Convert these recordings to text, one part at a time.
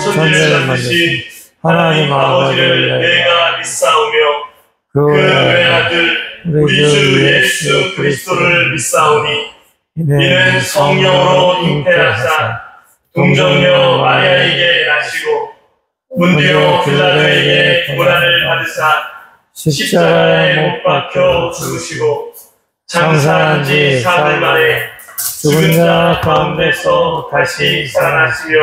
전능을 만드신 하나님 아버지를 내가 믿사오며 그 외아들 우리 주 예수 그리스도를 믿사오니 이는 성령으로 잉태하사 동정녀 마리아에게 나시고 문디오 빌라도에게 고난을 받으사 십자가에 못 박혀 죽으시고 장사한 지 4일 만에 죽은 자 가운데서 다시 살아나시며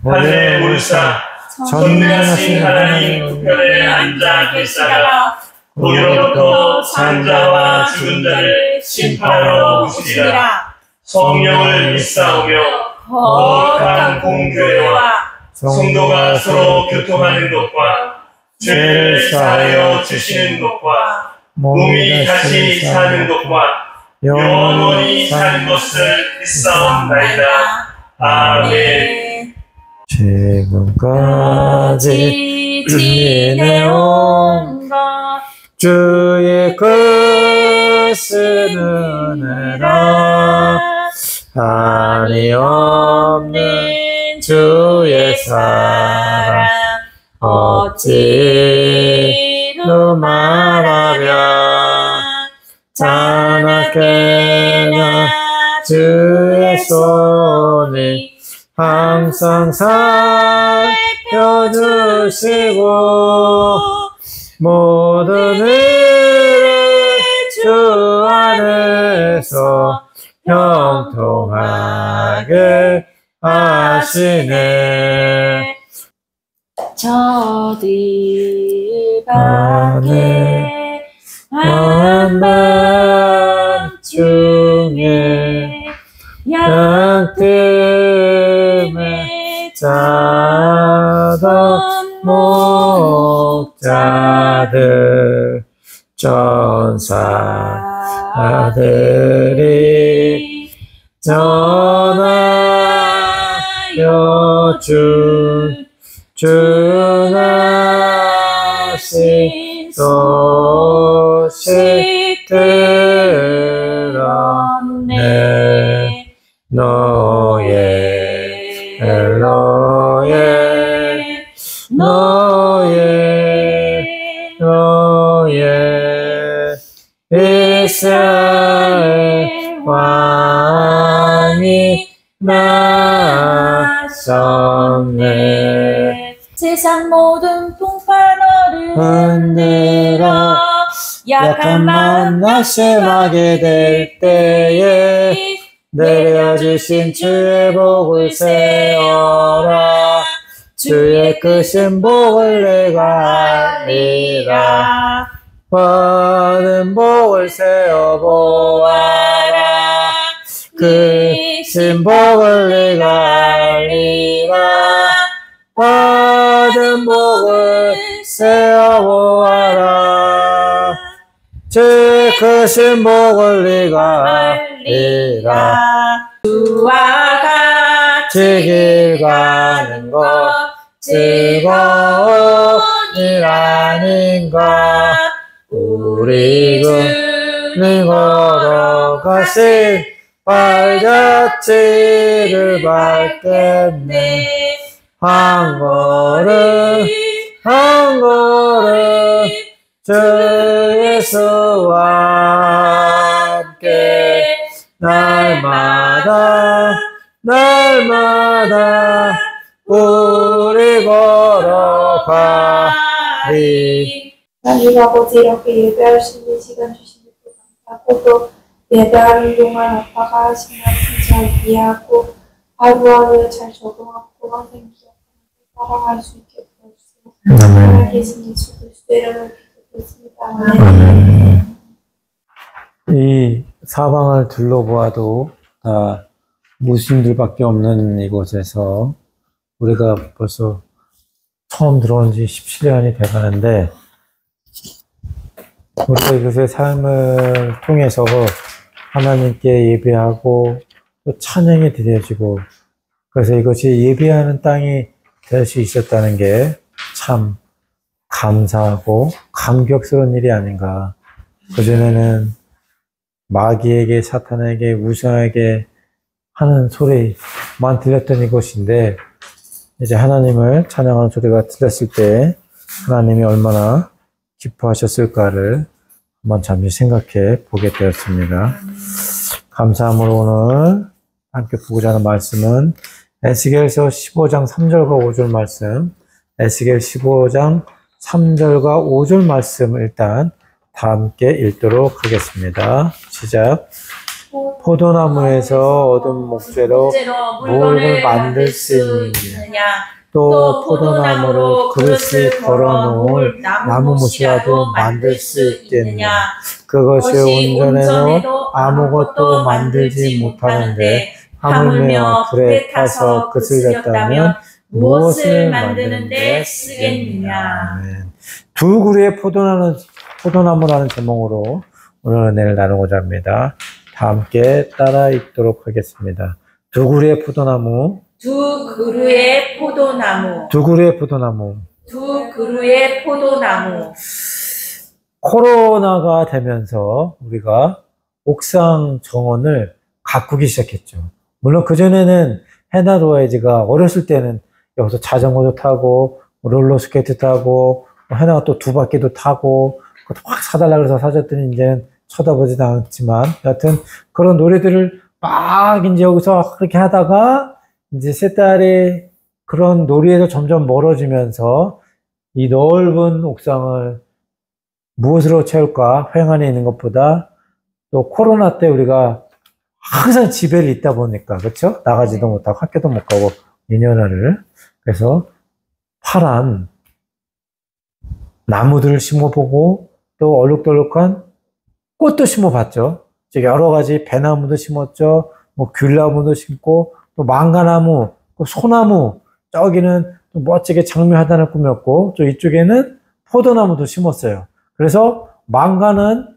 하늘에 오르사 전능하신 하나님 우편에 앉아 계시다가 거기로부터 산 자와 죽은 자를 심판하러 오시리라. 성령을 믿사오며 거룩한 공교회와 성도가 서로 교통하는 것과 죄를 사하여 주시는 것과 몸이 다시 사는 것과 영원히 사는 것을 믿사옵나이다. 아멘. 지금까지 지내온 것 주의 크신 은혜라 한이 없는 주의 사랑 어찌로 말하면 자나깨나 주의 손이 항상 살펴주시고 모든 일을 주 안에서 형통하게 하시네. 저들 밖에 한밤 중에 양틈에 자던 목자들 전사들이 전하여 주나신 소식 들었네. 너의 이스라엘 왕이 나섰네. 세상 모든 풍파 너를 흔들어 약한 맘 낙심하게 될 때에 내려주신 주의 복을 세어라. 주의 크신 복을 내가 알리라. 받은 복을 세어보아라. 크신 복을 내가 알리라. 받은 복을 세어보아라. 주의 크신 복을 내가 알리라. 주와 같이 길 가는 것 즐거운 일 아닌가. 우리 주님 걸어가신 발자취를 밟겠네. 한 걸음 한 걸음 주 예수와 함께 날마다 우리 걸어가리. 하나님 아버지 이렇게 예배할 수 있는 시간 주신 것도 감사하고 또 예배하는 동안 아빠가 하신 말씀 잘 이해하고 하루하루 잘 적응하고 항상 기억하면서 살아갈 수 있게 도와주세요. 살아계신 예수 그리스도 이름으로 기도드렸습니다. 이 사방을 둘러보아도 다 무슬림들밖에 없는 이곳에서 우리가 벌써 처음 들어온 지 17년이 돼가는데 우리가 이곳의 삶을 통해서 하나님께 예배하고 또 찬양이 드려지고 그래서 이것이 예배하는 땅이 될 수 있었다는 게 참 감사하고 감격스러운 일이 아닌가. 그전에는 마귀에게 사탄에게 우상에게 하는 소리만 들렸던 이곳인데 이제 하나님을 찬양하는 소리가 들렸을 때 하나님이 얼마나 기뻐하셨을까를 한번 잠시 생각해 보게 되었습니다. 감사함으로 오늘 함께 보고자 하는 말씀은 에스겔서 15장 3절과 5절 말씀, 에스겔 15장 3절과 5절 말씀 일단 다 함께 읽도록 하겠습니다. 시작. 포도나무에서 얻은 목재로 물을 만들 수 있느냐? 또 포도나무로 그릇을 걸어놓을 나무무시라도 만들 수 있겠느냐? 그것이 온전해도 아무것도 만들지 못하는데 하물며 불에 타서 그슬렸다면 무엇을 만드는데 쓰겠느냐? 두 그루의 포도나무라는 제목으로 오늘 은혜를 나누고자 합니다. 다 함께 따라 읽도록 하겠습니다. 두 그루의 포도나무, 두 그루의 포도나무, 두 그루의 포도나무. 두 그루의 포도나무. 코로나가 되면서 우리가 옥상 정원을 가꾸기 시작했죠. 물론 그전에는 해나로에즈가 어렸을 때는 여기서 자전거도 타고 롤러스케이트 타고 해나가 또 두 바퀴도 타고 그것도 확 사달라고 해서 사줬더니 이제는 쳐다보지도 않았지만 여하튼 그런 노래들을 막 이제 여기서 그렇게 하다가 이제 세 딸이 그런 놀이에서 점점 멀어지면서 이 넓은 옥상을 무엇으로 채울까? 횡안에 있는 것보다 또 코로나 때 우리가 항상 집에 있다 보니까 그렇죠? 나가지도 못하고 학교도 못 가고 2년을 그래서 파란 나무들을 심어보고 또 얼룩덜룩한 꽃도 심어봤죠. 여러 가지 배나무도 심었죠. 뭐 귤나무도 심고 또 망가나무, 또 소나무 저기는 또 멋지게 장미화단을 꾸몄고 또 이쪽에는 포도나무도 심었어요. 그래서 망가는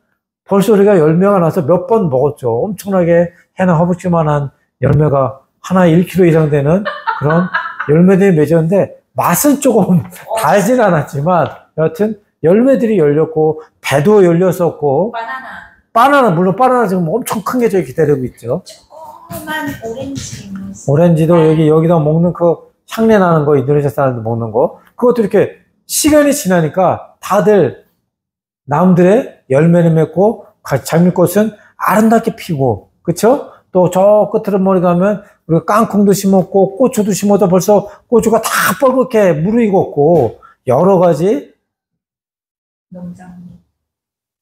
벌써 우리가 열매가 나서 몇 번 먹었죠. 엄청나게 해나 허벅지만한 열매가 하나 1kg 이상 되는 그런 열매들이 맺었는데 맛은 조금 달진 않았지만 여하튼 열매들이 열렸고 배도 열렸었고 바나나 물론 바나나 지금 엄청 큰 게 저기 기다리고 있죠. 조그만 오렌지. 오렌지도 여기다 먹는 그 향내 나는 거 인도네시아 사람들 먹는 거 그것도 이렇게 시간이 지나니까 다들 나무들의 열매를 맺고 장미꽃은 아름답게 피고 그쵸? 또 저 끝으로 머리 가면 우리가 깡콩도 심었고 고추도 심어도 벌써 고추가 다 뻘겋게 무르익었고 여러 가지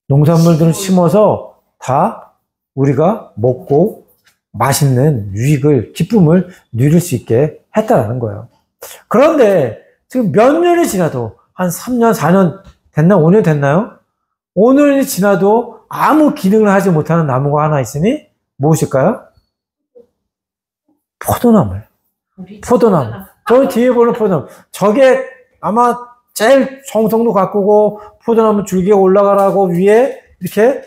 농산물들을 심어서 다 우리가 먹고 맛있는 유익을 기쁨을 누릴 수 있게 했다라는 거예요. 그런데 지금 몇 년이 지나도 한 3년 4년 됐나 5년 됐나요? 5년이 지나도 아무 기능을 하지 못하는 나무가 하나 있으니 무엇일까요? 포도나무. 저 뒤에 보는 포도나무. 저게 아마 제일 정성도 가꾸고 포도나무 줄기가 올라가라고 위에 이렇게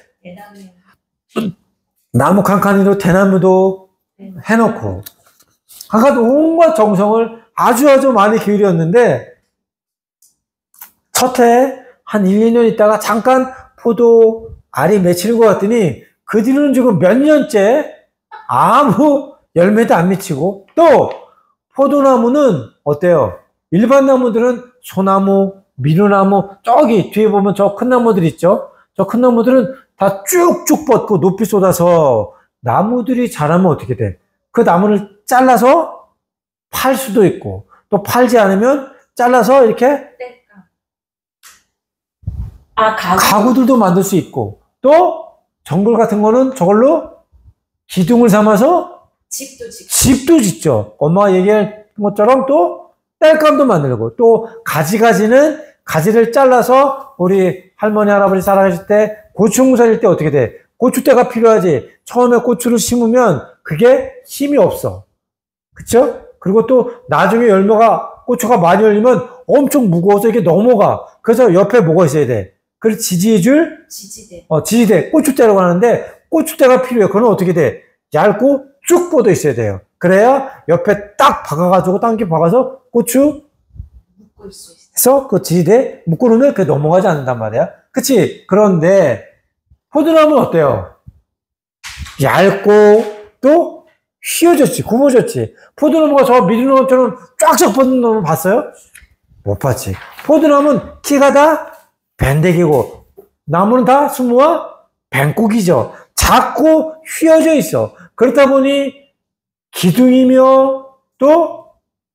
나무 칸칸이로 대나무도 해놓고 아까 온갖 정성을 아주 많이 기울였는데 첫 해 한 1, 2년 있다가 잠깐 포도 알이 맺히는 것 같더니 그 뒤로는 지금 몇 년째 아무 열매도 안 맺히고 또 포도나무는 어때요? 일반 나무들은 소나무, 미루나무 저기 뒤에 보면 저 큰 나무들 있죠? 저 큰 나무들은 다 쭉쭉 뻗고 높이 쏟아서 나무들이 자라면 어떻게 돼? 그 나무를 잘라서 팔 수도 있고 또 팔지 않으면 잘라서 이렇게 가구들도 만들 수 있고 또 정글 같은 거는 저걸로 기둥을 삼아서 집도 짓죠. 엄마가 얘기할 것처럼 또 땔감도 만들고 또 가지는 가지를 잘라서 우리 할머니 할아버지 살아계실 때 고추 살릴 때 어떻게 돼? 고추대가 필요하지. 처음에 고추를 심으면 그게 힘이 없어. 그쵸? 그리고 또 나중에 고추가 많이 열리면 엄청 무거워서 이게 넘어가. 그래서 옆에 뭐가 있어야 돼? 그걸 지지해줄? 지지대. 고추대라고 하는데, 고추대가 필요해요. 그건 어떻게 돼? 얇고 쭉 뻗어 있어야 돼요. 그래야 옆에 딱 박아가지고 당겨 박아서 고추 묶을 수 있어. 해서 그 지대 묶어놓으면 그 넘어가지 않는단 말이야. 그치? 그런데 포도나무는 어때요? 얇고 또 휘어졌지, 굽어졌지. 포도나무가 저 미리나무처럼 쫙쫙 뻗는 놈을 봤어요? 못 봤지. 포도나무는 키가 다 밴데기고 나무는 다 수무와 밴국이죠. 작고 휘어져 있어. 그렇다 보니 기둥이며 또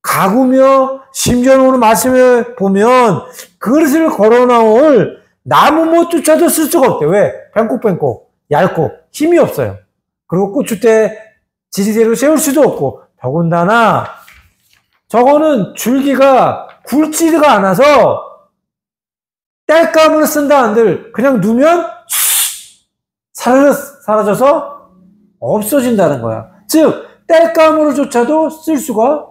가구며 심지어는 오늘 말씀을 보면 그릇을 걸어 나올 나무 못조차도 쓸 수가 없대. 왜? 뱅콕뱅콕 얇고 힘이 없어요. 그리고 고추대 지지대로 세울 수도 없고 더군다나 저거는 줄기가 굵지가 않아서 땔감으로 쓴다 한들 그냥 누면 사라져서 없어진다는 거야. 즉 땔감으로조차도 쓸 수가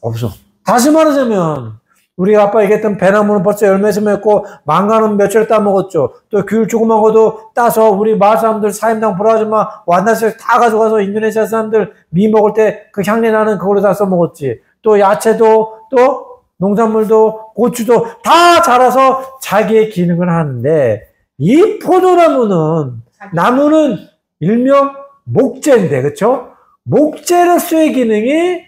없어. 다시 말하자면 우리 아빠 얘기했던 배나무는 벌써 열매에서 맺고 망가는 며칠 따먹었죠. 또 귤 조그만 것도 따서 우리 마을 사람들 사임당 보라지마 완나스를 다 가져가서 인도네시아 사람들 미 먹을 때 그 향내 나는 그걸로 다 써먹었지. 또 야채도 또 농산물도 고추도 다 자라서 자기의 기능을 하는데 이 포도나무는 나무는 일명 목재인데 그렇죠? 목재로서의 기능이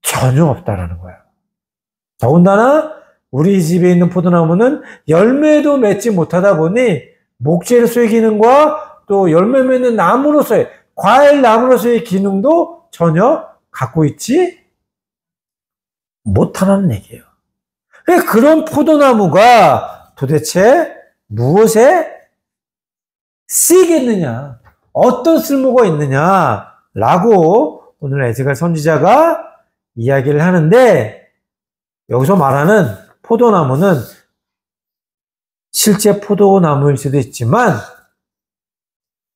전혀 없다라는 거야. 더군다나 우리 집에 있는 포도나무는 열매도 맺지 못하다 보니 목재로서의 기능과 또 열매 맺는 나무로서의 과일 나무로서의 기능도 전혀 갖고 있지 못하는 얘기예요. 그런 포도나무가 도대체 무엇에 쓰이겠느냐, 어떤 쓸모가 있느냐라고 오늘 에스겔 선지자가 이야기를 하는데 여기서 말하는 포도나무는 실제 포도나무일 수도 있지만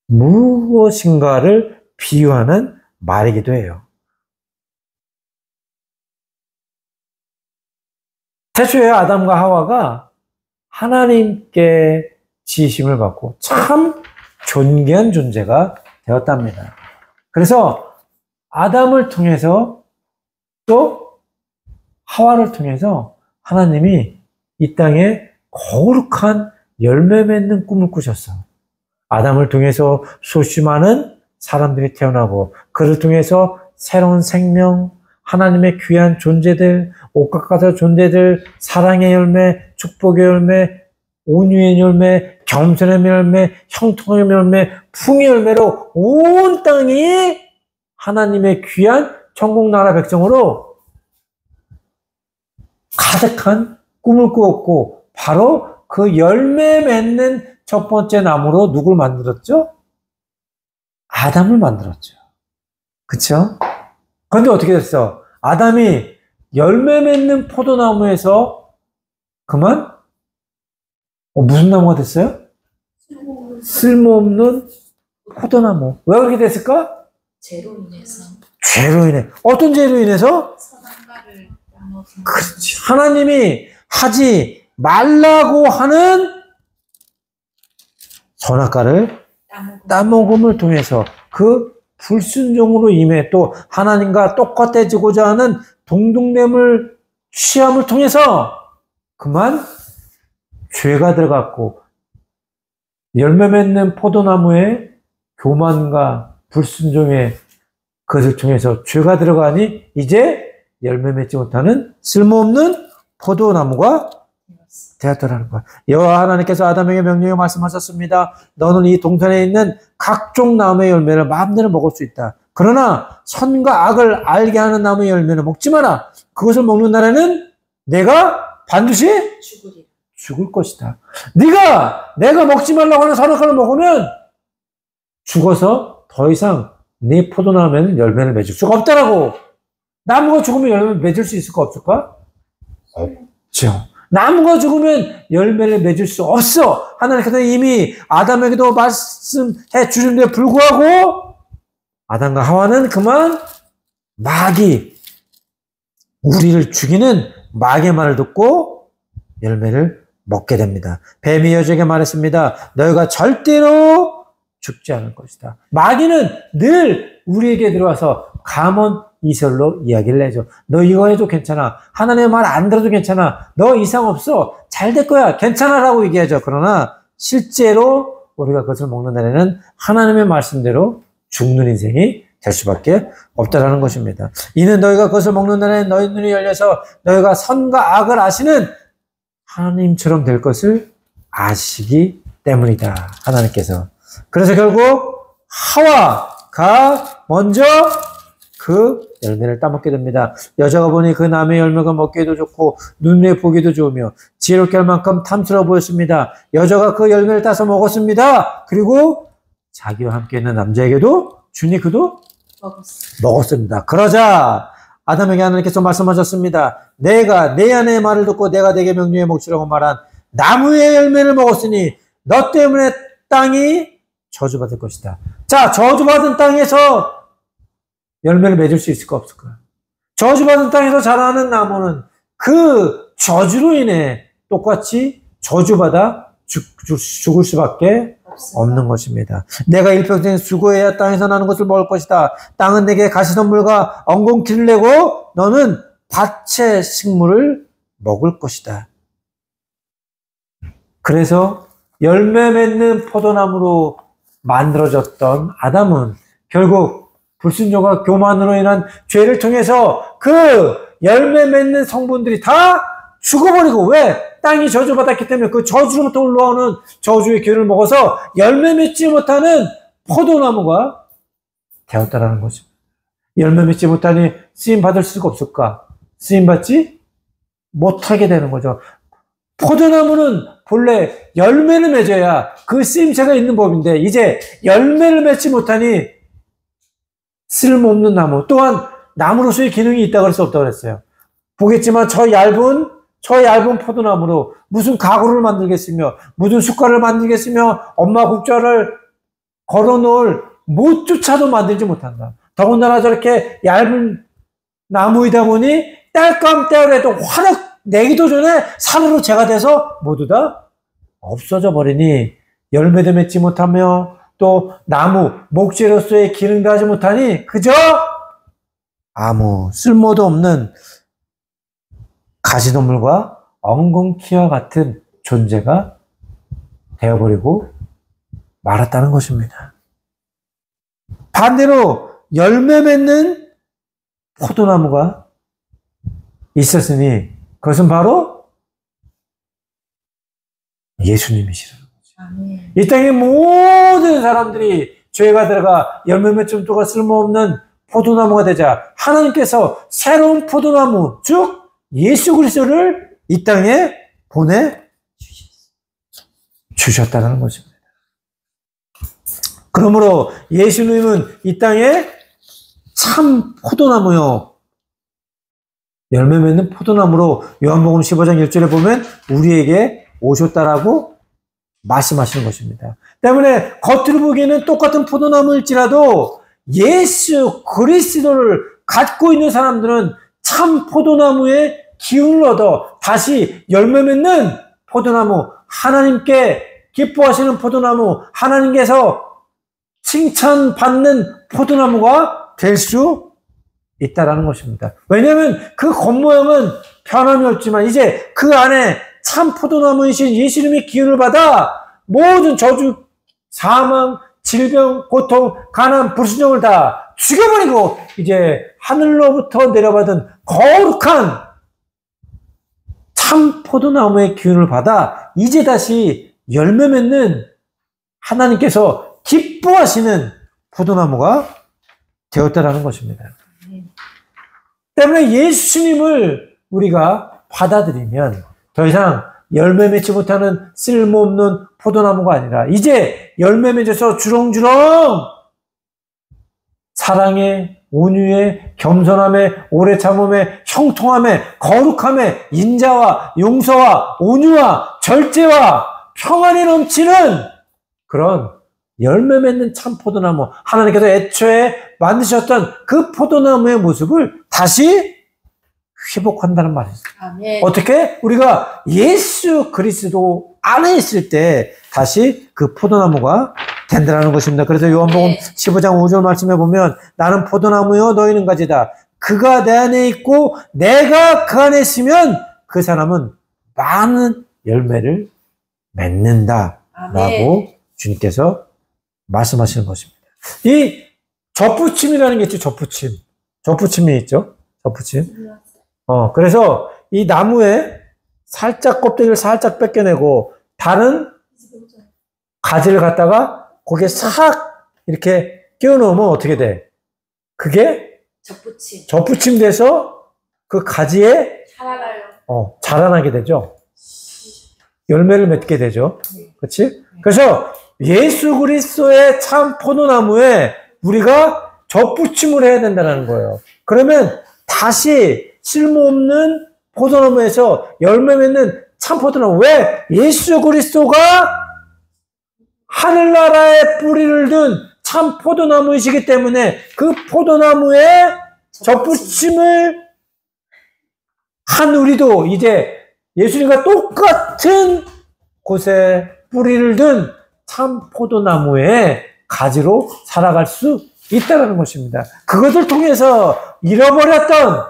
무엇인가를 비유하는 말이기도 해요. 태초에 아담과 하와가 하나님께 지으심을 받고 참 존귀한 존재가 되었답니다. 그래서 아담을 통해서 또 하와를 통해서 하나님이 이 땅에 거룩한 열매 맺는 꿈을 꾸셨어. 아담을 통해서 수많은 사람들이 태어나고 그를 통해서 새로운 생명, 하나님의 귀한 존재들, 옥각가서 존재들, 사랑의 열매, 축복의 열매, 온유의 열매, 겸손의 열매, 형통의 열매, 풍의 열매로 온 땅이 하나님의 귀한 천국나라 백성으로 가득한 꿈을 꾸었고 바로 그 열매 맺는 첫 번째 나무로 누굴 만들었죠? 아담을 만들었죠. 그쵸? 그런데 어떻게 됐어? 아담이 열매 맺는 포도나무에서 그만 무슨 나무가 됐어요? 쓸모없는 포도나무. 왜 그렇게 됐을까? 죄로 인해서. 죄로 인해. 어떤 죄로 인해서? 선악과를 따먹은. 그렇지. 하나님이 하지 말라고 하는 선악과를 따먹음을 통해서 그 불순종으로 임해 또 하나님과 똑같아지고자 하는 동등됨을 취함을 통해서 그만 죄가 들어갔고 열매 맺는 포도나무에 교만과 불순종의 그것을 통해서 죄가 들어가니 이제 열매 맺지 못하는 쓸모없는 포도나무가 되었더라는 거야. 여호와 하나님께서 아담에게 명령해 말씀하셨습니다. 너는 이 동산에 있는 각종 나무의 열매를 마음대로 먹을 수 있다. 그러나 선과 악을 알게 하는 나무의 열매는 먹지 마라. 그것을 먹는 날에는 내가 반드시 죽을 것이다. 내가 먹지 말라고 하는 선악과를 먹으면 죽어서 더 이상 네 포도나무에는 열매를 맺을 수가 없다라고. 나무가 죽으면 열매를 맺을 수 있을까 없을까? 없죠. 나무가 죽으면 열매를 맺을 수 없어. 하나님께서 이미 아담에게도 말씀해 주신데 불구하고 아담과 하와는 그만 마귀, 우리를 죽이는 마귀의 말을 듣고 열매를 먹게 됩니다. 뱀이 여자에게 말했습니다. 너희가 절대로 죽지 않을 것이다. 마귀는 늘 우리에게 들어와서 감언 이설로 이야기를 해줘. 너 이거 해도 괜찮아. 하나님의 말 안 들어도 괜찮아. 너 이상 없어. 잘 될 거야. 괜찮아라고 얘기하죠. 그러나 실제로 우리가 그것을 먹는 날에는 하나님의 말씀대로 죽는 인생이 될 수밖에 없다라는 것입니다. 이는 너희가 그것을 먹는 날에 너희 눈이 열려서 너희가 선과 악을 아시는 하나님처럼 될 것을 아시기 때문이다. 하나님께서. 그래서 결국 하와가 먼저 그 열매를 따먹게 됩니다. 여자가 보니 그 나무의 열매가 먹기에도 좋고 눈에 보기도 좋으며 지혜롭게 할 만큼 탐스러워 보였습니다. 여자가 그 열매를 따서 먹었습니다. 그리고 자기와 함께 있는 남자에게도 주니 그도 먹었습니다. 그러자 아담에게 하나님께서 말씀하셨습니다. 내가 내 아내의 말을 듣고 내가 내게 명령해 먹으라고 말한 나무의 열매를 먹었으니 너 때문에 땅이 저주받을 것이다. 자, 저주받은 땅에서 열매를 맺을 수 있을까 없을까? 저주받은 땅에서 자라는 나무는 그 저주로 인해 똑같이 저주받아 죽을 수밖에 없는 것입니다. 내가 일평생 수고해야 땅에서 나는 것을 먹을 것이다. 땅은 내게 가시덤불과 엉겅퀴를 내고 너는 밭의 식물을 먹을 것이다. 그래서 열매 맺는 포도나무로 만들어졌던 아담은 결국 불순종과 교만으로 인한 죄를 통해서 그 열매 맺는 성분들이 다 죽어버리고, 왜? 땅이 저주받았기 때문에 그 저주로부터 올라오는 저주의 기운을 먹어서 열매 맺지 못하는 포도나무가 되었다라는 거죠. 열매 맺지 못하니 쓰임 받을 수가 없을까? 쓰임 받지 못하게 되는 거죠. 포도나무는 본래 열매를 맺어야 그 쓰임새가 있는 법인데 이제 열매를 맺지 못하니 쓸모없는 나무, 또한 나무로서의 기능이 있다고 할 수 없다고 그랬어요. 보겠지만 저 얇은 포도나무로 무슨 가구를 만들겠으며 무슨 숟가락을 만들겠으며 엄마 국자를 걸어놓을 못조차도 만들지 못한다. 더군다나 저렇게 얇은 나무이다 보니 딸감떼어라도 화력 내기도 전에 산으로 재가 돼서 모두 다 없어져 버리니 열매도 맺지 못하며 또 나무, 목재로서의 기능도 하지 못하니 그저 아무 쓸모도 없는 가시덤불과 엉겅퀴와 같은 존재가 되어버리고 말았다는 것입니다. 반대로 열매 맺는 포도나무가 있었으니 그것은 바로 예수님이시라는 거죠. 아멘. 이 땅의 모든 사람들이 죄가 들어가 열매 맺지 도가 쓸모없는 포도나무가 되자 하나님께서 새로운 포도나무, 즉 예수 그리스도를 이 땅에 보내주셨다는 것입니다. 그러므로 예수님은 이 땅에 참 포도나무요, 열매 맺는 포도나무로 요한복음 15장 1절에 보면 우리에게 오셨다라고 말씀하시는 것입니다. 때문에 겉으로 보기에는 똑같은 포도나무일지라도 예수 그리스도를 갖고 있는 사람들은 참 포도나무의 기운을 얻어 다시 열매 맺는 포도나무, 하나님께 기뻐하시는 포도나무, 하나님께서 칭찬받는 포도나무가 될 수 있다라는 것입니다. 왜냐하면 그 겉모양은 변함이 없지만 이제 그 안에 참 포도나무이신 예수님의 기운을 받아 모든 저주, 사망, 질병, 고통, 가난, 불순종을 다 죽여버리고 이제 하늘로부터 내려받은 거룩한 참 포도나무의 기운을 받아 이제 다시 열매 맺는 하나님께서 기뻐하시는 포도나무가 되었다라는 것입니다. 때문에 예수님을 우리가 받아들이면 더 이상 열매 맺지 못하는 쓸모없는 포도나무가 아니라 이제 열매 맺어서 주렁주렁 사랑에, 온유에, 겸손함에, 오래 참음에, 형통함에, 거룩함에, 인자와 용서와 온유와 절제와 평안이 넘치는 그런 열매 맺는 참 포도나무, 하나님께서 애초에 만드셨던 그 포도나무의 모습을 다시 회복한다는 말이에요. 아멘. 어떻게? 우리가 예수 그리스도 안에 있을 때 다시 그 포도나무가 된다는 것입니다. 그래서 요한복음 15장 5절 말씀에 보면 나는 포도나무요 너희는 가지다. 그가 내 안에 있고 내가 그 안에 있으면 그 사람은 많은 열매를 맺는다 라고 주님께서 말씀하시는 것입니다. 이 접붙임이라는 게 있죠. 접붙임이 있죠. 접붙임. 그래서 이 나무에 살짝 껍데기를 살짝 뺏겨내고 다른 가지를 갖다가 거기에 싹 이렇게 끼워 넣으면 어떻게 돼? 그게 접붙임 돼서 그 가지에 자라나게 되죠. 열매를 맺게 되죠. 그렇지? 그래서 예수 그리스도의 참 포도나무에 우리가 접붙임을 해야 된다는 거예요. 그러면 다시 쓸모없는 포도나무에서 열매 맺는 참 포도나무. 왜? 예수 그리스도가 하늘나라에 뿌리를 둔 참 포도나무이시기 때문에 그 포도나무에 접붙임을 한 우리도 이제 예수님과 똑같은 곳에 뿌리를 둔 참 포도나무의 가지로 살아갈 수 있다는 것입니다. 그것을 통해서 잃어버렸던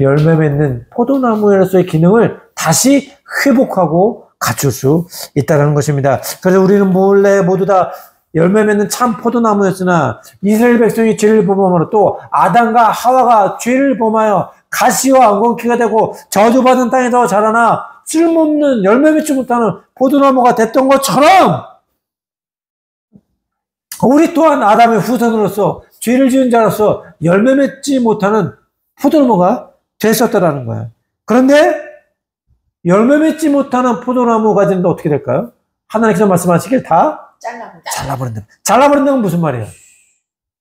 열매 맺는 포도나무로서의 기능을 다시 회복하고 갖출 수 있다는 것입니다. 그래서 우리는 몰래 모두 다 열매 맺는 참 포도나무였으나 이스라엘 백성이 죄를 범함으로 또 아담과 하와가 죄를 범하여 가시와 엉겅퀴가 되고 저주받은 땅에서 자라나 쓸모없는 열매 맺지 못하는 포도나무가 됐던 것처럼 우리 또한 아담의 후손으로서 죄를 지은 자로서 열매 맺지 못하는 포도나무가 됐었다라는 거예요. 그런데 열매 맺지 못하는 포도나무가 되는데 어떻게 될까요? 하나님께서 말씀하시길 다 잘라버린다. 잘라버린다는 건 무슨 말이에요?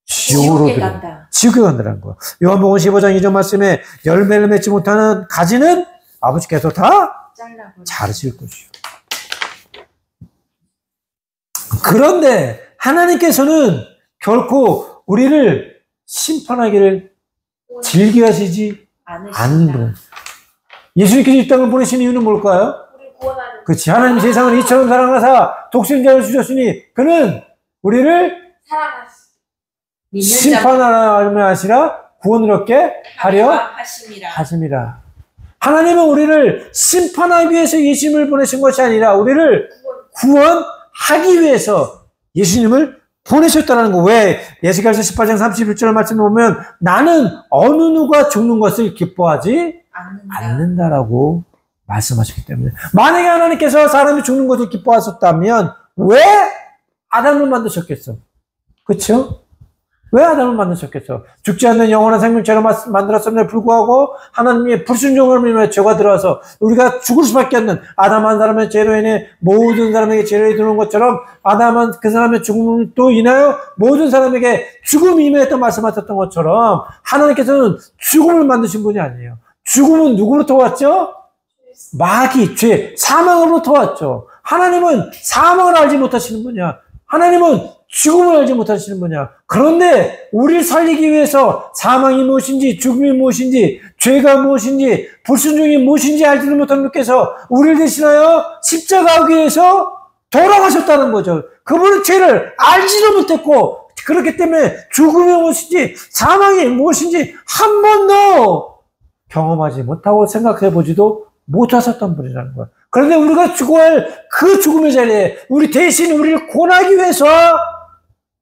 지옥에 간다는 거예요. 요한복음 15장 2절 말씀에 열매를 맺지 못하는 가지는 아버지께서 다 자르실 것이요. 그런데 하나님께서는 결코 우리를 심판하기를 즐겨하시지 않는 분. 예수님께서 이 땅을 보내신 이유는 뭘까요? 그렇지. 하나님 세상을 이처럼 사랑하사 독생자를 주셨으니 그는 우리를 심판하려 하시라 구원을 얻게 하려 하심이라. 하나님은 우리를 심판하기 위해서 예수님을 보내신 것이 아니라 우리를 구원하기 위해서 예수님을 보내셨다는 거. 왜? 예수께서 18장 31절 말씀을 보면 나는 어느 누가 죽는 것을 기뻐하지 않는다라고 말씀하셨기 때문에 만약에 하나님께서 사람이 죽는 것을 기뻐하셨다면 왜 아담을 만드셨겠어? 그렇죠? 왜 아담을 만드셨겠어? 죽지 않는 영원한 생명체로 만들었음에도 불구하고 하나님의 불순종을 인해 죄가 들어와서 우리가 죽을 수밖에 없는 아담 한 사람의 죄로 인해 모든 사람에게 죄를 들어온 것처럼 아담은 그 사람의 죽음도 인하여 모든 사람에게 죽음이 임했던 말씀하셨던 것처럼 하나님께서는 죽음을 만드신 분이 아니에요. 죽음은 누구로부터 왔죠? 마귀, 죄, 사망으로부터 왔죠. 하나님은 사망을 알지 못하시는 분이야. 하나님은 죽음을 알지 못하시는 분이야. 그런데 우리를 살리기 위해서 사망이 무엇인지, 죽음이 무엇인지, 죄가 무엇인지, 불순종이 무엇인지 알지도 못하는 분께서 우리를 대신하여 십자가 위에서 돌아가셨다는 거죠. 그분은 죄를 알지도 못했고 그렇기 때문에 죽음이 무엇인지, 사망이 무엇인지 한 번도 경험하지 못하고 생각해보지도 못하셨던 분이라는 거야. 그런데 우리가 죽어야 할 그 죽음의 자리에 우리 대신 우리를 구원하기 위해서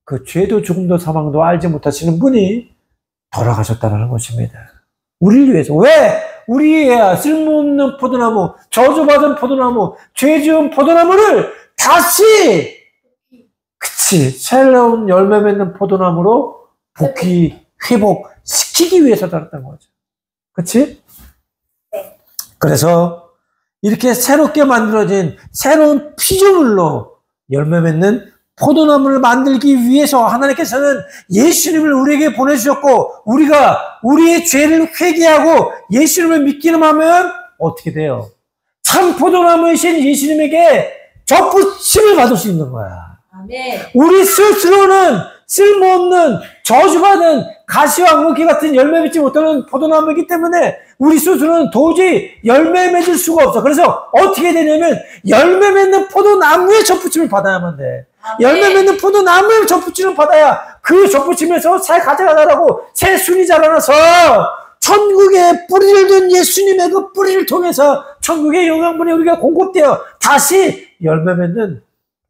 그 죄도 죽음도 사망도 알지 못하시는 분이 돌아가셨다는 것입니다. 우리를 위해서. 왜? 우리의 쓸모없는 포도나무, 저주받은 포도나무, 죄 지은 포도나무를 다시 새로운 열매 맺는 포도나무로 복귀, 회복시키기 위해서 살았던 거죠. 그치? 네. 그래서 이렇게 새롭게 만들어진 새로운 피조물로 열매 맺는 포도나무를 만들기 위해서 하나님께서는 예수님을 우리에게 보내주셨고 우리가 우리의 죄를 회개하고 예수님을 믿기만 하면 어떻게 돼요? 참 포도나무이신 예수님에게 접붙임을 받을 수 있는 거야. 아멘. 우리 스스로는 쓸모없는 저주받은 가시와 엉겅퀴 같은 열매 맺지 못하는 포도나무이기 때문에 우리 스스로는 도저히 열매 맺을 수가 없어. 그래서 어떻게 되냐면 열매 맺는 포도나무의 접붙임을 받아야만 돼. 열매 맺는 포도나무의 접붙임을 받아야 그 접붙임에서 새 가지가 자라고 새 순이 자라나서 천국에 뿌리를 둔 예수님의 그 뿌리를 통해서 천국의 영양분이 우리가 공급되어 다시 열매 맺는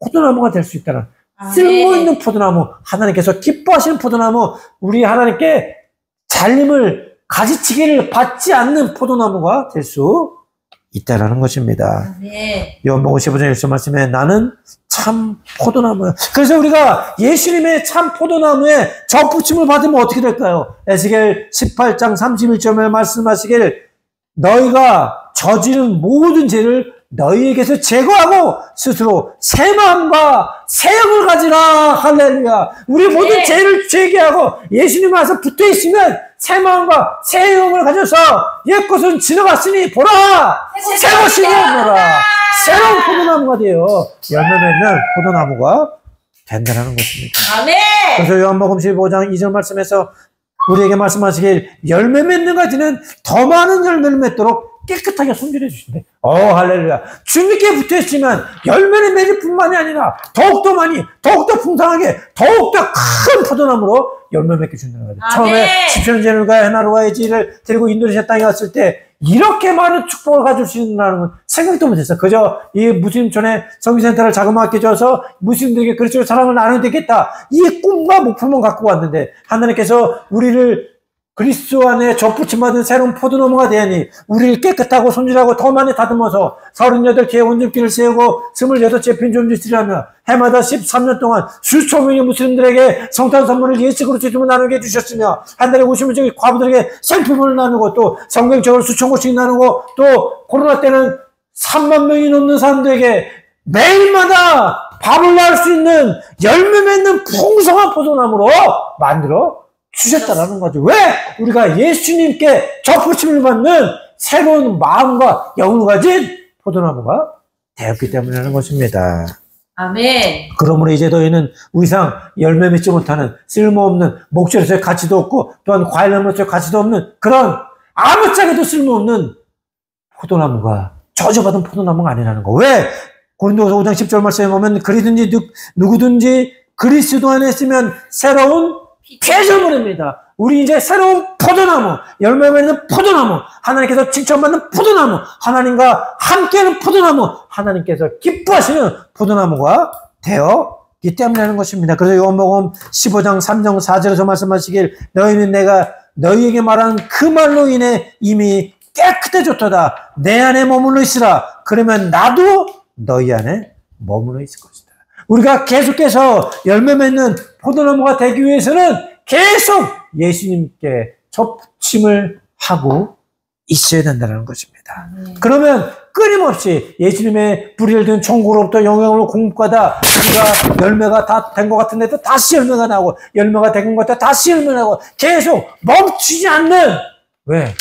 포도나무가 될 수 있다는 쓸모있는 포도나무, 하나님께서 기뻐하시는 포도나무, 우리 하나님께 잘림을 가지치기를 받지 않는 포도나무가 될 수 있다라는 것입니다. 요한복음 15장 1절 말씀에 나는 참 포도나무야. 그래서 우리가 예수님의 참 포도나무에 접붙임을 받으면 어떻게 될까요? 에스겔 18장 31절에 말씀하시길 너희가 저지른 모든 죄를 너희에게서 제거하고 스스로 새 마음과 새 영을 가지라. 할렐루야. 우리 모든 죄를 죄개하고 예수님 와서 붙어있으면 새 마음과 새 영을 가져서 옛 것은 지나갔으니 보라 새 것이 되었노라. 새로운 포도나무가 되어 열매 맺는 포도나무가 된다는 것입니다. 아멘. 그래서 요한복음 15장 2절 말씀에서 우리에게 말씀하시길 열매 맺는 가지는 더 많은 열매를 맺도록 깨끗하게 손질해 주신대. 할렐루야. 주님께 붙어있으면 열매를 맺을 뿐만이 아니라 더욱더 많이, 더욱더 풍성하게, 더욱더 큰 포도나무로 열매 맺게 준다는 거죠. 처음에 집현제물과 헤나루아의 지를 들고 인도네시아 땅에 왔을 때 이렇게 많은 축복을 가질 수 있다는 건 생각도 못했어. 그저 이 무슬림촌에 성기센터를 자그맣게 줘서 무슬림들에게 그리스도의 사랑을 나눠야 되겠다. 이 꿈과 목표만 갖고 왔는데 하나님께서 우리를 그리스도 안에 접붙임받은 새로운 포도나무가 되니 우리를 깨끗하고 손질하고 더 많이 다듬어서 38개의 온전길을 세우고 28채 빈존지시를 하며 해마다 13년 동안 수천 명의 무슬림들에게 성탄 선물을 예수 그리스도로 나누게 해주셨으며 한 달에 50명씩 과부들에게 생필품을 나누고 또 성경책을 수천 권씩 나누고 또 코로나 때는 3만 명이 넘는 사람들에게 매일마다 밥을 낳을 수 있는 열매 맺는 풍성한 포도나무로 만들어 주셨다라는 거죠. 왜? 우리가 예수님께 접붙임을 받는 새로운 마음과 영을 가진 포도나무가 되었기 때문이라는 것입니다. 아멘. 그러므로 이제 너희는 더 이상 열매 맺지 못하는 쓸모없는 목줄에서의 가치도 없고 또한 과일나무에서의 가치도 없는 그런 아무짝에도 쓸모없는 포도나무가 저주받은 포도나무가 아니라는 거. 왜? 고린도서 5장 10절 말씀에 보면 그리든지 누구든지 그리스도 안에 있으면 새로운 피조물입니다. 우리 이제 새로운 포도나무, 열매 맺는 포도나무, 하나님께서 칭찬받는 포도나무, 하나님과 함께하는 포도나무, 하나님께서 기뻐하시는 포도나무가 되었기 때문이라는 것입니다. 그래서 요한복음 15장 3장 4절에서 말씀하시길 너희는 내가 너희에게 말한 그 말로 인해 이미 깨끗해졌도다. 내 안에 머물러 있으라. 그러면 나도 너희 안에 머물러 있을 것이다. 우리가 계속해서 열매 맺는 포도나무가 되기 위해서는 계속 예수님께 접붙임을 하고 있어야 된다는 것입니다. 그러면 끊임없이 예수님의 뿌리를 든 천국으로부터 영향을 공급받아 우리가 열매가 다 된 것 같은데도 다시 열매가 나고 열매가 된 것 같아 다시 열매가 나고 계속 멈추지 않는 왜?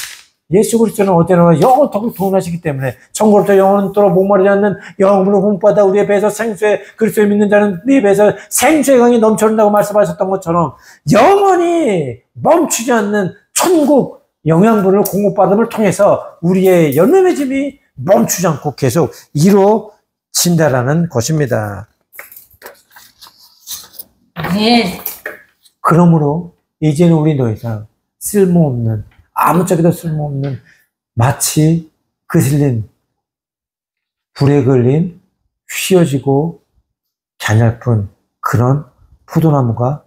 예수 그리스도는 어디나 영원토록 동원하시기 때문에 천국으로부터 영원토록 목마르지 않는 영혼으로 공급받아 우리의 배에서 생수의 그리스도를 믿는 자는 네 배에서 생수의 강이 넘쳐난다고 말씀하셨던 것처럼 영원히 멈추지 않는 천국 영양분을 공급받음을 통해서 우리의 열매 맺음이 멈추지 않고 계속 이루어진다라는 것입니다. 아멘. 그러므로 이제는 우리 더 이상 쓸모없는 아무짝에도 쓸모없는 마치 그슬린 불에 걸린 휘어지고 갸냘픈 그런 포도나무가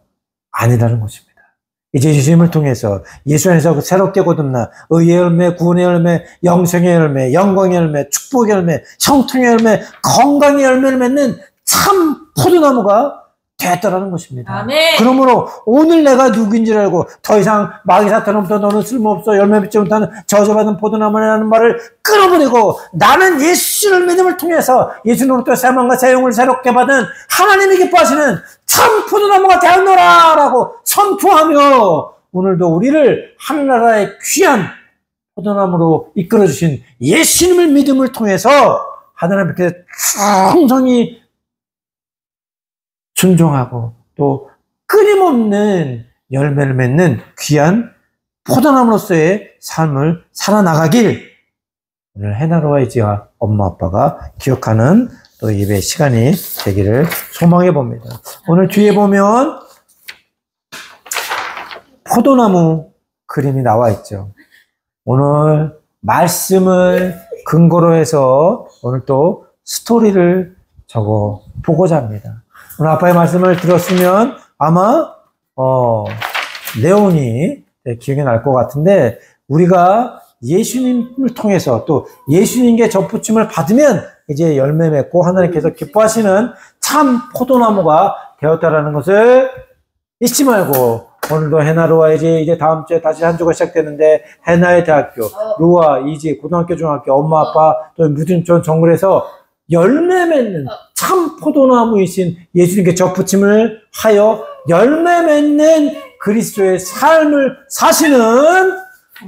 아니라는 것입니다. 이제 예수님을 통해서 예수 안에서 새롭게 거듭나 의의 열매, 구원의 열매, 영생의 열매, 영광의 열매, 축복의 열매, 형통의 열매, 건강의 열매를 맺는 참 포도나무가 되었다라는 것입니다. 아멘. 그러므로 오늘 내가 누구인지를 알고 더 이상 마귀 사탄으로부터 너는 쓸모없어 열매 맺지 못하는 저주받은 포도나무라는 말을 끊어버리고 나는 예수를 믿음을 통해서 예수님으로부터 새 마음과 새 영을 새롭게 받은 하나님이 기뻐하시는 참 포도나무가 되었노라 라고 선포하며 오늘도 우리를 하늘나라의 귀한 포도나무로 이끌어주신 예수님을 믿음을 통해서 하나님께 충성히 순종하고 또 끊임없는 열매를 맺는 귀한 포도나무로서의 삶을 살아나가길 오늘 해나로와이지와 엄마 아빠가 기억하는 또 예배 시간이 되기를 소망해 봅니다. 오늘 뒤에 보면 포도나무 그림이 나와 있죠. 오늘 말씀을 근거로 해서 오늘 또 스토리를 적어 보고자 합니다. 오늘 아빠의 말씀을 들었으면 아마 내용이 기억이 날 것 같은데, 우리가 예수님을 통해서 또 예수님께 접붙임을 받으면 이제 열매 맺고 하나님께서 기뻐하시는 참 포도나무가 되었다라는 것을 잊지 말고, 오늘도 해나루아이지 이제 다음 주에 다시 한 주가 시작되는데, 해나의 대학교, 루아, 이지, 고등학교, 중학교, 엄마, 아빠, 또 무슨 정글에서 열매 맺는 참 포도나무이신 예수님께 접붙임을 하여 열매 맺는 그리스도의 삶을 사시는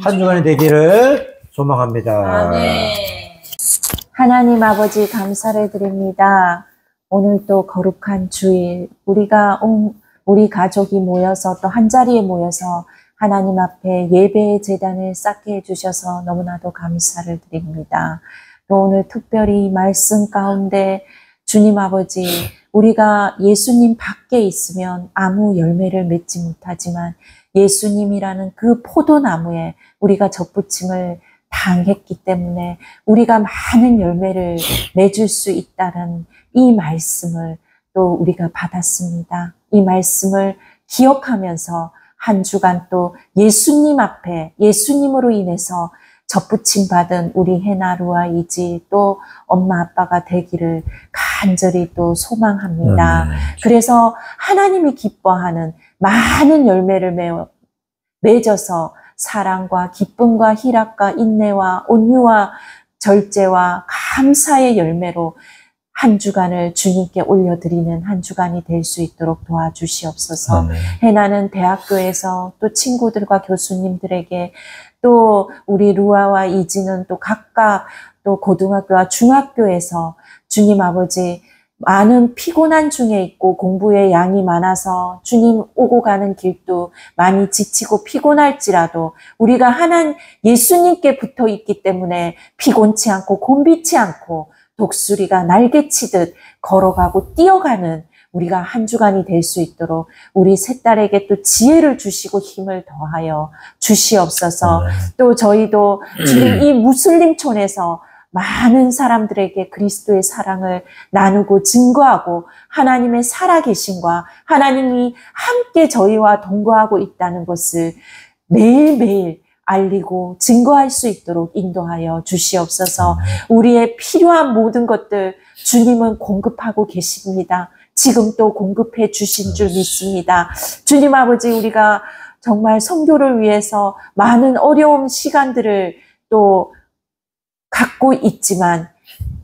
한 주간이 되기를 소망합니다. 아멘. 하나님 아버지 감사를 드립니다. 오늘 또 거룩한 주일, 우리 가족이 모여서 또 한자리에 모여서 하나님 앞에 예배의 제단을 쌓게 해주셔서 너무나도 감사를 드립니다. 또 오늘 특별히 말씀 가운데 주님 아버지, 우리가 예수님 밖에 있으면 아무 열매를 맺지 못하지만 예수님이라는 그 포도나무에 우리가 접붙임을 당했기 때문에 우리가 많은 열매를 맺을 수 있다는 이 말씀을 또 우리가 받았습니다. 이 말씀을 기억하면서 한 주간 또 예수님 앞에 예수님으로 인해서 접붙임 받은 우리 해나루와 이지 또 엄마 아빠가 되기를 간절히 또 소망합니다. 그래서 하나님이 기뻐하는 많은 열매를 맺어서 사랑과 기쁨과 희락과 인내와 온유와 절제와 감사의 열매로 한 주간을 주님께 올려드리는 한 주간이 될 수 있도록 도와주시옵소서. 해나는 대학교에서 또 친구들과 교수님들에게 또 우리 루아와 이지는 또 각각 또 고등학교와 중학교에서 주님 아버지 많은 피곤한 중에 있고 공부의 양이 많아서 주님 오고 가는 길도 많이 지치고 피곤할지라도 우리가 예수님께 붙어 있기 때문에 피곤치 않고 곤비치 않고 독수리가 날개치듯 걸어가고 뛰어가는 우리가 한 주간이 될 수 있도록 우리 세 딸에게 또 지혜를 주시고 힘을 더하여 주시옵소서. 또 저희도 지금 이 무슬림촌에서 많은 사람들에게 그리스도의 사랑을 나누고 증거하고 하나님의 살아계심과 하나님이 함께 저희와 동거하고 있다는 것을 매일매일 알리고 증거할 수 있도록 인도하여 주시옵소서. 우리의 필요한 모든 것들 주님은 공급하고 계십니다. 지금 또 공급해 주신 줄 믿습니다. 주님 아버지, 우리가 정말 선교를 위해서 많은 어려운 시간들을 또 갖고 있지만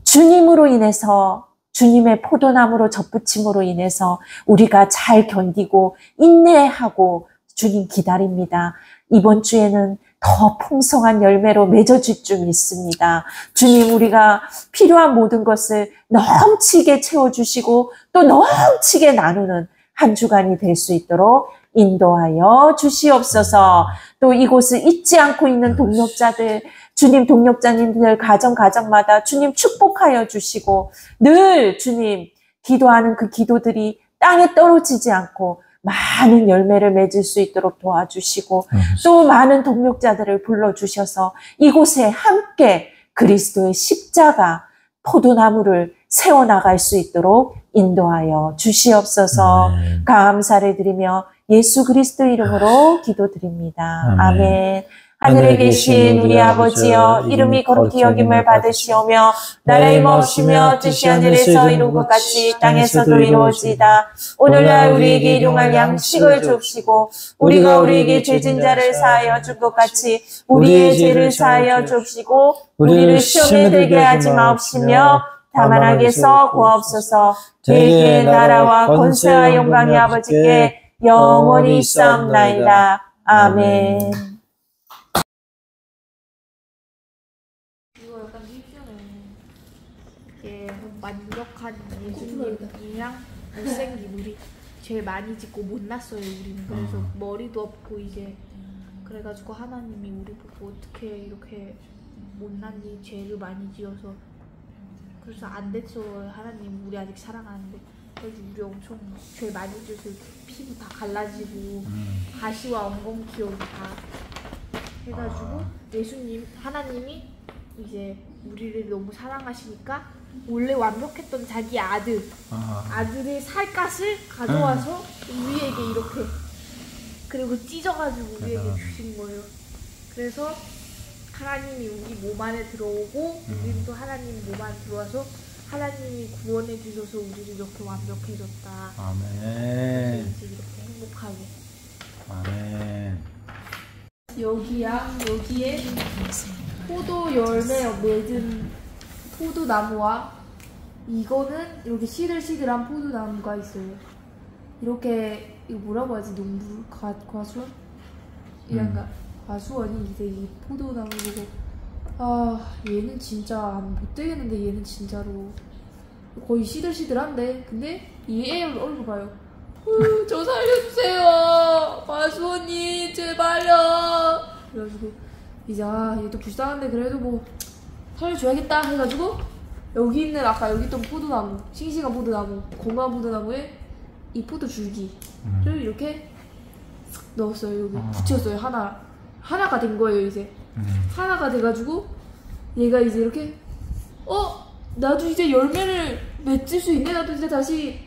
주님으로 인해서 주님의 포도나무로 접붙임으로 인해서 우리가 잘 견디고 인내하고 주님 기다립니다. 이번 주에는 더 풍성한 열매로 맺어질 줄 믿습니다. 주님, 우리가 필요한 모든 것을 넘치게 채워주시고 또 넘치게 나누는 한 주간이 될 수 있도록 인도하여 주시옵소서. 또 이곳을 잊지 않고 있는 동역자들, 주님 동역자님들 가정마다 주님 축복하여 주시고 늘 주님 기도하는 그 기도들이 땅에 떨어지지 않고 많은 열매를 맺을 수 있도록 도와주시고 또 많은 동역자들을 불러주셔서 이곳에 함께 그리스도의 십자가 포도나무를 세워나갈 수 있도록 인도하여 주시옵소서. 감사를 드리며 예수 그리스도 이름으로 기도드립니다. 아멘. 하늘에 계신 우리 아버지여, 이름이 거룩히 여김을 받으시오며 나라의 마옵시며 뜻이 하늘에서 이룬 것 같이 땅에서도 이루어지이다. 오늘날 우리에게 일용할 양식을 줍시고 우리가 우리에게 죄진 자를 사하여 준 것 같이 우리의 죄를 사하여 줍시고 우리를 시험에 들게 하지 마옵시며 다만 악에서 구하옵소서. 내게 나라와 권세와 영광이 아버지께 영원히 있사옵나이다. 아멘. 이거 약간 이게 완벽한 예수님이랑 못생긴 우리 제일 많이 짓고 못났어요 우리는. 그래서 머리도 없고 이제 그래가지고 하나님이 우리 보고 어떻게 이렇게 못났니 죄를 많이 지어서. 그래서 안 됐어요. 하나님 우리 아직 사랑하는데. 그래서 우리 엄청 죄 많이 지어서 피부 다 갈라지고 가시와 엉겅 기억이 다 해가지고 예수님 하나님이 이제 우리를 너무 사랑하시니까 원래 완벽했던 자기 아들의 살갗을 가져와서 우리에게 이렇게 그리고 찢어가지고 우리에게 주신 거예요. 그래서 하나님이 우리 몸 안에 들어오고 우리는 또 하나님 몸 안에 들어와서 하나님이 구원해 주셔서 우리를 이렇게 완벽해졌다. 아멘. 이제 이렇게 행복하게. 아멘. 여기에 포도 열매 맺은 포도나무와 이거는 이렇게 시들시들한 포도나무가 있어요. 이렇게 이거 뭐라고 하지? 농부 과수원? 이런가 과수원이 이제 이 포도나무 보고 아 얘는 진짜 못 되겠는데 얘는 진짜로 거의 시들시들한데 근데 이 애 얼굴 봐요. 저 살려주세요 과수원님 제발요. 그래가지고 이제 얘도 불쌍한데 그래도 뭐 살려줘야겠다 해가지고 여기 있는 아까 여기 있던 포도나무 싱싱한 포도나무 고마운 포도나무에 이 포도 줄기를 이렇게 싹 넣었어요. 여기 붙였어요. 하나가 된 거예요. 이제 하나가 돼가지고 얘가 이제 이렇게 나도 이제 열매를 맺을 수 있네. 나도 이제 다시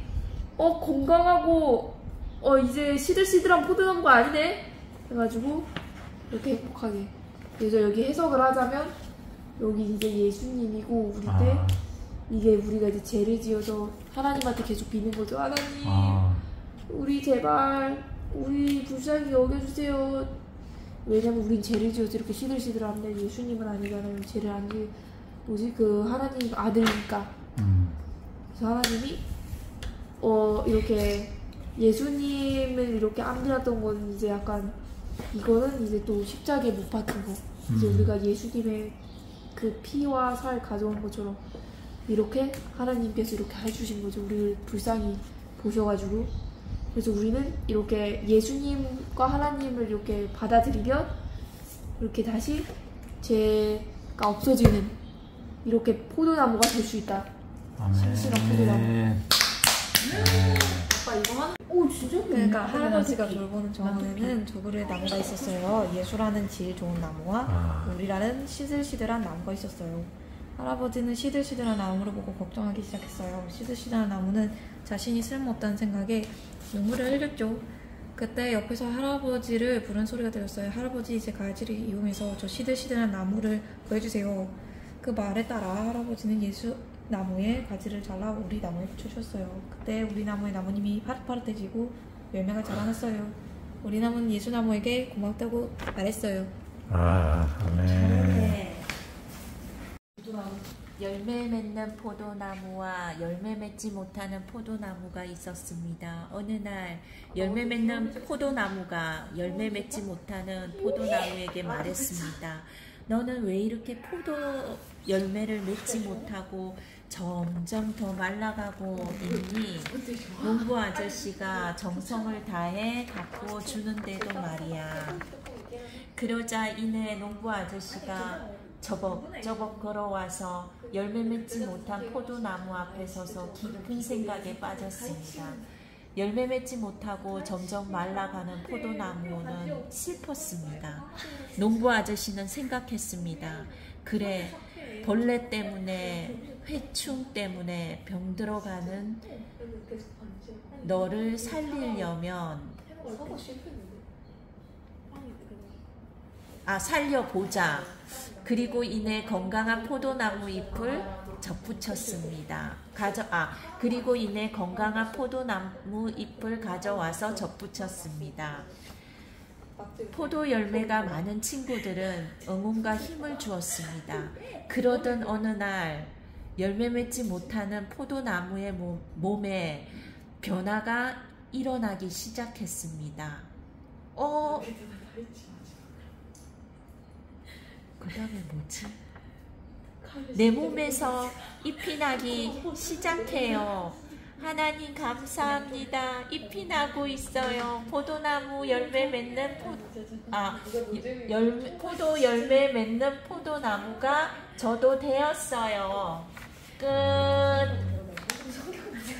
건강하고 이제 시들시들한 포도나무가 아니네 해가지고 이렇게 행복하게. 그래서 여기 해석을 하자면 여기 이제 예수님이고 우리 때 이게 우리가 이제 죄를 지어서 하나님한테 계속 비는 거죠. 하나님 우리 제발 우리 불쌍히 여겨주세요. 왜냐면 우린 죄를 지어서 이렇게 시들시들한데 예수님은 아니잖아요. 죄를 안 지 그 하나님 아들이니까. 그래서 하나님이 이렇게 예수님을 이렇게 안드렸던 건 이제 약간 이거는 이제 또 십자가에 못 박힌 거. 이제 우리가 예수님의 그 피와 살 가져온 것처럼 이렇게 하나님께서 이렇게 해주신 거죠. 우리를 불쌍히 보셔가지고. 그래서 우리는 이렇게 예수님과 하나님을 이렇게 받아들이면 이렇게 다시 죄가 없어지는 이렇게 포도나무가 될 수 있다. 싱싱한 포도나무. 아빠 이거 하나? 오 진짜? 그러니까 할아버지가 돌보는 정원에는 두 그루의 나무가 있었어요. 예수라는 질 좋은 나무와 우리라는 시들시들한 나무가 있었어요. 할아버지는 시들시들한 나무를 보고 걱정하기 시작했어요. 시들시들한 나무는 자신이 쓸모없다는 생각에 눈물을 흘렸죠. 그때 옆에서 할아버지를 부른 소리가 들렸어요. 할아버지, 제 가지를 이용해서 저 시들시들한 나무를 구해주세요. 그 말에 따라 할아버지는 예수 나무에 가지를 잘라 우리 나무에 붙여주었어요. 그때 우리 나무의 나무님이 파릇파릇해지고 열매가 자라났어요. 우리 나무는 예수 나무에게 고맙다고 말했어요. 아멘. 열매 맺는 포도나무와 열매 맺지 못하는 포도나무가 있었습니다. 어느 날 열매 맺는 포도나무가 열매 맺지 못하는 포도나무에게 말했습니다. 너는 왜 이렇게 포도 열매를 맺지 못하고 점점 더 말라가고 있니? 농부 아저씨가 정성을 다해 갖고 주는데도 말이야. 그러자 이내 농부 아저씨가 저벅저벅 걸어와서 열매 맺지 못한 포도나무 앞에 서서 깊은 생각에 빠졌습니다. 열매 맺지 못하고 점점 말라가는 포도나무는 슬펐습니다. 농부 아저씨는 생각했습니다. 그래, 벌레 때문에, 회충 때문에 병들어가는 너를 살리려면 살려보자. 그리고 이내 건강한 포도나무 잎을 접붙였습니다. 그리고 이내 건강한 포도나무 잎을 가져와서 접붙였습니다. 포도 열매가 많은 친구들은 응원과 힘을 주었습니다. 그러던 어느 날 열매 맺지 못하는 포도나무의 몸에 변화가 일어나기 시작했습니다. 그 다음에 뭐지? 내 몸에서 잎이 나기 시작해요. 하나님 감사합니다. 잎이 나고 있어요. 포도나무 열매 맺는 포도 열매 맺는 포도나무가 저도 되었어요.